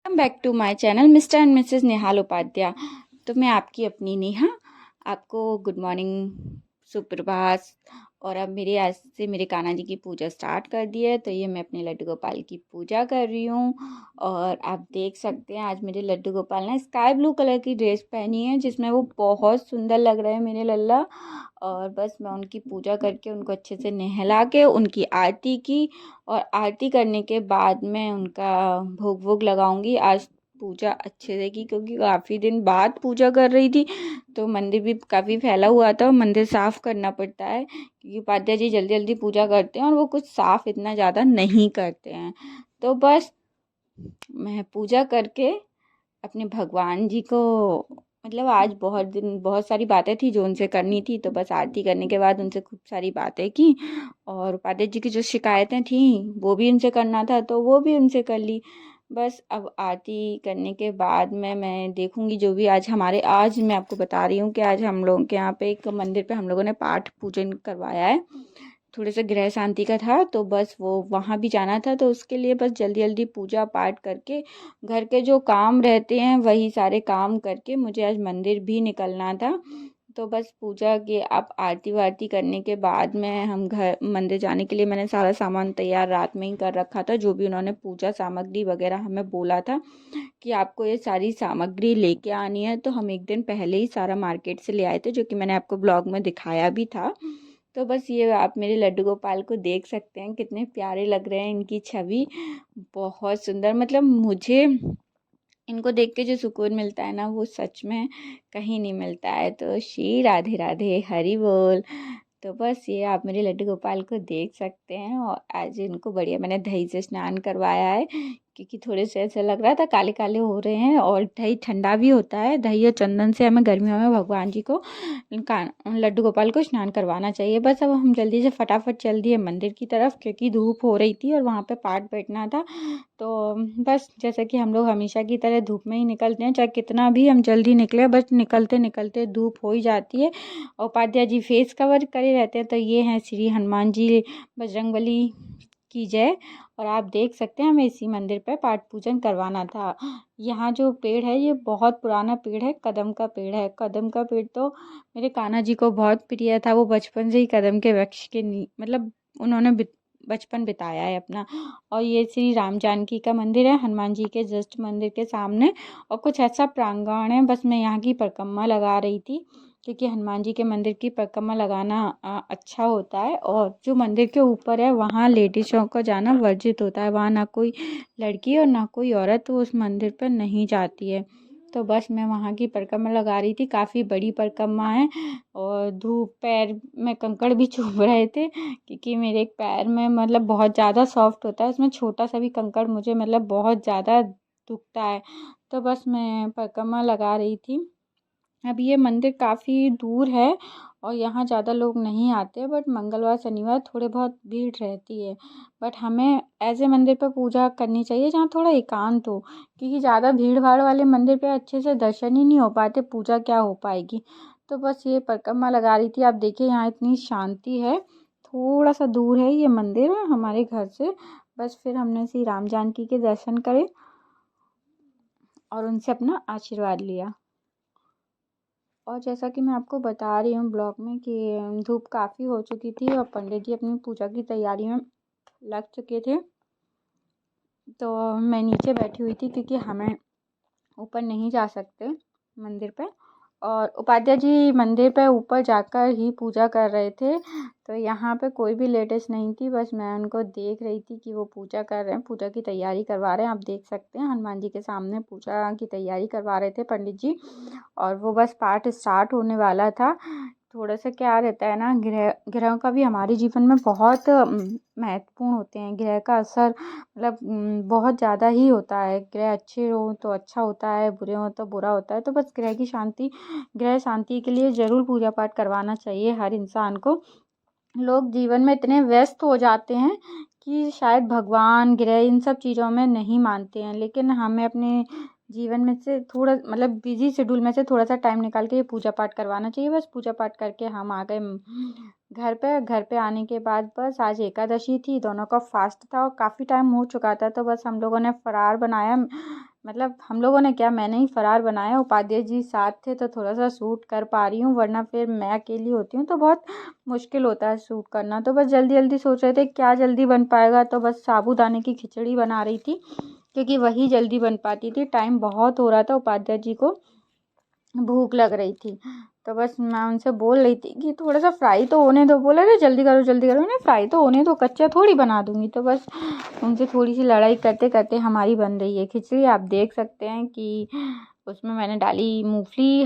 Welcome back to my channel mister and Mrs Nehal Upadhyay. तो मैं आपकी अपनी नेहा आपको गुड मॉर्निंग, सुप्रभात। और अब मेरे आज से मेरे कान्हा जी की पूजा स्टार्ट कर दी है, तो ये मैं अपने लड्डू गोपाल की पूजा कर रही हूँ। और आप देख सकते हैं आज मेरे लड्डू गोपाल ने स्काई ब्लू कलर की ड्रेस पहनी है, जिसमें वो बहुत सुंदर लग रहे हैं मेरे लल्ला। और बस मैं उनकी पूजा करके उनको अच्छे से नहला के उनकी आरती की, और आरती करने के बाद मैं उनका भोग वोग लगाऊंगी। आज पूजा अच्छे से की क्योंकि काफ़ी दिन बाद पूजा कर रही थी, तो मंदिर भी काफ़ी फैला हुआ था और मंदिर साफ़ करना पड़ता है क्योंकि उपाध्याय जी जल्दी जल्दी पूजा करते हैं और वो कुछ साफ़ इतना ज़्यादा नहीं करते हैं। तो बस मैं पूजा करके अपने भगवान जी को, मतलब आज बहुत सारी बातें थी जो उनसे करनी थी, तो बस आरती करने के बाद उनसे खूब सारी बातें की। और उपाध्याय जी की जो शिकायतें थी वो भी उनसे करना था, तो वो भी उनसे कर ली। बस अब आरती करने के बाद मैं देखूंगी जो भी आज मैं आपको बता रही हूँ कि आज हम लोग के यहाँ पे एक मंदिर पे हम लोगों ने पाठ पूजन करवाया है। थोड़े से गृह शांति का था, तो बस वो वहाँ भी जाना था, तो उसके लिए बस जल्दी जल्दी पूजा पाठ करके घर के जो काम रहते हैं वही सारे काम करके मुझे आज मंदिर भी निकलना था। तो बस पूजा के अब आरती वारती करने के बाद में हम घर मंदिर जाने के लिए मैंने सारा सामान तैयार रात में ही कर रखा था, जो भी उन्होंने पूजा सामग्री वगैरह हमें बोला था कि आपको ये सारी सामग्री लेके आनी है, तो हम एक दिन पहले ही सारा मार्केट से ले आए थे, जो कि मैंने आपको ब्लॉग में दिखाया भी था। तो बस ये आप मेरे लड्डू गोपाल को देख सकते हैं, कितने प्यारे लग रहे हैं, इनकी छवि बहुत सुंदर। मतलब मुझे इनको देख के जो सुकून मिलता है ना, वो सच में कहीं नहीं मिलता है। तो श्री राधे राधे, हरि बोल। तो बस ये आप मेरे लड्डू गोपाल को देख सकते हैं, और आज इनको बढ़िया मैंने दही से स्नान करवाया है क्योंकि थोड़े से ऐसा लग रहा था काले काले हो रहे हैं, और दही ठंडा भी होता है। दही और चंदन से हमें गर्मियों में भगवान जी को लड्डू गोपाल को स्नान करवाना चाहिए। बस अब हम जल्दी से फटाफट चल दिए मंदिर की तरफ क्योंकि धूप हो रही थी और वहाँ पे पाठ बैठना था। तो बस जैसा कि हम लोग हमेशा की तरह धूप में ही निकलते हैं, चाहे कितना भी हम जल्दी निकले, बस निकलते निकलते धूप हो ही जाती है। और उपाध्याय जी फेस कवर करे रहते हैं, तो ये हैं श्री हनुमान जी बजरंगबली की जय। और आप देख सकते हैं हमें इसी मंदिर पर पाठ पूजन करवाना था। यहाँ जो पेड़ है ये बहुत पुराना पेड़ है, कदम का पेड़ है। कदम का पेड़ तो मेरे कान्हा जी को बहुत प्रिय था, वो बचपन से ही कदम के वृक्ष के मतलब उन्होंने बचपन बिताया है अपना। और ये श्री राम जानकी का मंदिर है, हनुमान जी के जस्ट मंदिर के सामने। और कुछ ऐसा प्रांगण है, बस मैं यहाँ की परिक्रमा लगा रही थी क्योंकि हनुमान जी के मंदिर की परिक्रमा लगाना अच्छा होता है। और जो मंदिर के ऊपर है वहाँ लेडीज़ों को जाना वर्जित होता है, वहाँ ना कोई लड़की और ना कोई औरत उस मंदिर पर नहीं जाती है। तो बस मैं वहाँ की परिक्रमा लगा रही थी, काफ़ी बड़ी परिक्रमा है। और धूप पैर में कंकड़ भी चुभ रहे थे क्योंकि मेरे एक पैर में मतलब बहुत ज़्यादा सॉफ्ट होता है, उसमें छोटा सा भी कंकड़ मुझे मतलब बहुत ज़्यादा दुखता है। तो बस मैं परिक्रमा लगा रही थी। अब ये मंदिर काफ़ी दूर है और यहाँ ज़्यादा लोग नहीं आते, बट मंगलवार शनिवार थोड़े बहुत भीड़ रहती है। बट हमें ऐसे मंदिर पर पूजा करनी चाहिए जहाँ थोड़ा एकांत हो, क्योंकि ज़्यादा भीड़ भाड़ वाले मंदिर पे अच्छे से दर्शन ही नहीं हो पाते, पूजा क्या हो पाएगी। तो बस ये परिक्रमा लगा रही थी। आप देखिए यहाँ इतनी शांति है। थोड़ा सा दूर है ये मंदिर हमारे घर से। बस फिर हमने श्री राम जानकी के दर्शन करे और उनसे अपना आशीर्वाद लिया। और जैसा कि मैं आपको बता रही हूँ ब्लॉग में कि धूप काफ़ी हो चुकी थी और पंडित जी अपनी पूजा की तैयारी में लग चुके थे, तो मैं नीचे बैठी हुई थी क्योंकि हमें ऊपर नहीं जा सकते मंदिर पे। और उपाध्याय जी मंदिर पे ऊपर जाकर ही पूजा कर रहे थे, तो यहाँ पे कोई भी लेडीज़ नहीं थी, बस मैं उनको देख रही थी कि वो पूजा कर रहे हैं, पूजा की तैयारी करवा रहे हैं। आप देख सकते हैं हनुमान जी के सामने पूजा की तैयारी करवा रहे थे पंडित जी। और वो बस पाठ स्टार्ट होने वाला था। थोड़ा सा क्या रहता है ना, ग्रहों का भी हमारे जीवन में बहुत महत्वपूर्ण होते हैं। ग्रह का असर मतलब बहुत ज़्यादा ही होता है। ग्रह अच्छे हो तो अच्छा होता है, बुरे हो तो बुरा होता है। तो बस ग्रह शांति के लिए ज़रूर पूजा पाठ करवाना चाहिए हर इंसान को। लोग जीवन में इतने व्यस्त हो जाते हैं कि शायद भगवान ग्रह इन सब चीज़ों में नहीं मानते हैं, लेकिन हमें अपने जीवन में से थोड़ा मतलब बिजी शेड्यूल में से थोड़ा सा टाइम निकाल के ये पूजा पाठ करवाना चाहिए। बस पूजा पाठ करके हम आ गए घर पे आने के बाद बस आज एकादशी थी, दोनों का फास्ट था और काफ़ी टाइम हो चुका था, तो बस हम लोगों ने फरार बनाया। मतलब हम लोगों ने क्या, मैंने ही फरार बनाया, उपाध्याय जी साथ थे तो थोड़ा सा शूट कर पा रही हूँ, वरना फिर मैं अकेली होती हूँ तो बहुत मुश्किल होता है शूट करना। तो बस जल्दी जल्दी सोच रहे थे क्या जल्दी बन पाएगा, तो बस साबूदाने की खिचड़ी बना रही थी क्योंकि वही जल्दी बन पाती थी। टाइम बहुत हो रहा था, उपाध्याय जी को भूख लग रही थी, तो बस मैं उनसे बोल रही थी कि थोड़ा सा फ्राई तो होने दो। बोले रे जल्दी करो जल्दी करो, नहीं फ्राई तो होने दो, कच्चा थोड़ी बना दूंगी। तो बस उनसे थोड़ी सी लड़ाई करते करते हमारी बन रही है खिचड़ी। आप देख सकते हैं कि उसमें मैंने डाली मूंगफली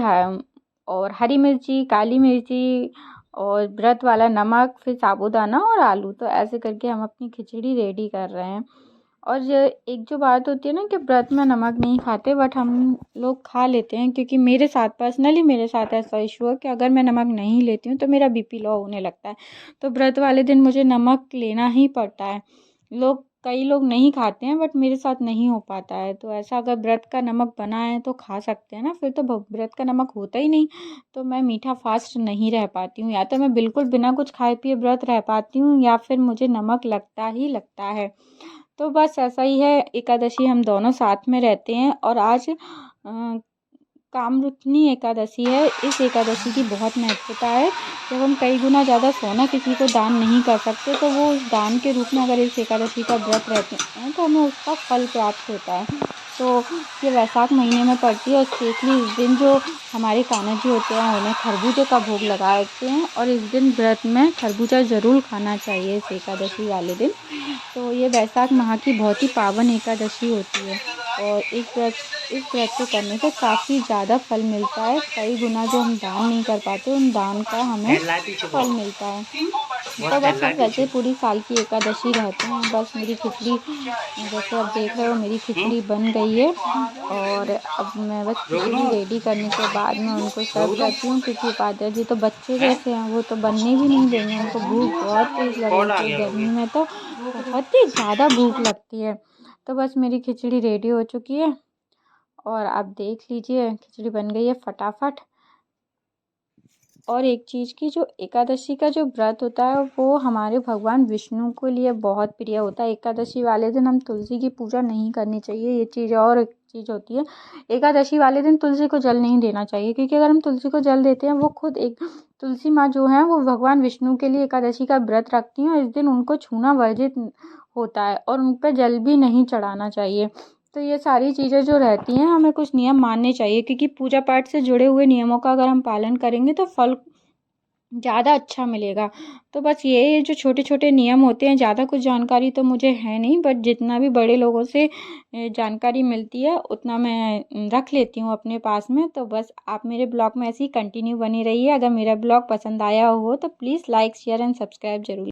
और हरी मिर्ची, काली मिर्ची और व्रत वाला नमक, फिर साबूदाना और आलू। तो ऐसे करके हम अपनी खिचड़ी रेडी कर रहे हैं। और एक जो बात होती है ना कि व्रत में नमक नहीं खाते, बट हम लोग खा लेते हैं क्योंकि मेरे साथ पर्सनली मेरे साथ ऐसा इशू है कि अगर मैं नमक नहीं लेती हूँ तो मेरा बीपी लो होने लगता है। तो व्रत वाले दिन मुझे नमक लेना ही पड़ता है। कई लोग नहीं खाते हैं बट मेरे साथ नहीं हो पाता है। तो ऐसा अगर व्रत का नमक बना है तो खा सकते हैं ना, फिर तो व्रत का नमक होता ही नहीं। तो मैं मीठा फास्ट नहीं रह पाती हूँ, या तो मैं बिल्कुल बिना कुछ खाए पिए व्रत रह पाती हूँ या फिर मुझे नमक लगता ही लगता है। तो बस ऐसा ही है, एकादशी हम दोनों साथ में रहते हैं। और आज कामरूपिणी एकादशी है। इस एकादशी की बहुत महत्वता है। जब हम कई गुना ज़्यादा सोना किसी को दान नहीं कर सकते तो वो उस दान के रूप में अगर इस एकादशी का व्रत रहते हैं तो हमें उसका फल प्राप्त होता है। तो ये वैशाख महीने में पड़ती है और स्पेशली इस दिन जो हमारे कान्हा जी होते हैं उन्हें खरबूजे का भोग लगाते हैं, और इस दिन व्रत में खरबूजा ज़रूर खाना चाहिए इस एकादशी वाले दिन। तो ये वैशाख माह की बहुत ही पावन एकादशी होती है, और इस व्रत को करने से काफ़ी ज़्यादा फल मिलता है। कई गुना जो हम दान नहीं कर पाते उन दान का हमें फल मिलता है। तो बस अब वैसे पूरी साल की एकादशी रहते हैं। बस मेरी खिचड़ी जैसे आप देख रहे हो मेरी खिचड़ी बन गई है, और अब मैं बस खिचड़ी रेडी करने के बाद में उनको सर्व करती हूँ क्योंकि उपाध्याय जी तो बच्चे जैसे हैं, वो तो बनने भी नहीं देंगे। उनको भूख बहुत तेज़ लग रही थी, गर्मी में तो बहुत ही ज़्यादा भूख लगती है। तो बस मेरी खिचड़ी रेडी हो चुकी है और आप देख लीजिए खिचड़ी बन गई है फटाफट। और एक चीज़ की, जो एकादशी का जो व्रत होता है वो हमारे भगवान विष्णु के लिए बहुत प्रिय होता है। एकादशी वाले दिन हम तुलसी की पूजा नहीं करनी चाहिए, ये चीज़। और एक चीज़ होती है, एकादशी वाले दिन तुलसी को जल नहीं देना चाहिए क्योंकि अगर हम तुलसी को जल देते हैं, वो खुद एक तुलसी माँ जो है वो भगवान विष्णु के लिए एकादशी का व्रत रखती हैं। इस दिन उनको छूना वर्जित होता है और उन पर जल भी नहीं चढ़ाना चाहिए। तो ये सारी चीज़ें जो रहती हैं हमें कुछ नियम मानने चाहिए क्योंकि पूजा पाठ से जुड़े हुए नियमों का अगर हम पालन करेंगे तो फल ज़्यादा अच्छा मिलेगा। तो बस ये जो छोटे छोटे नियम होते हैं, ज़्यादा कुछ जानकारी तो मुझे है नहीं, बट जितना भी बड़े लोगों से जानकारी मिलती है उतना मैं रख लेती हूँ अपने पास में। तो बस आप मेरे ब्लॉग में ऐसे ही कंटिन्यू बनी रहिए। अगर मेरा ब्लॉग पसंद आया हो तो please like share and subscribe जरूर।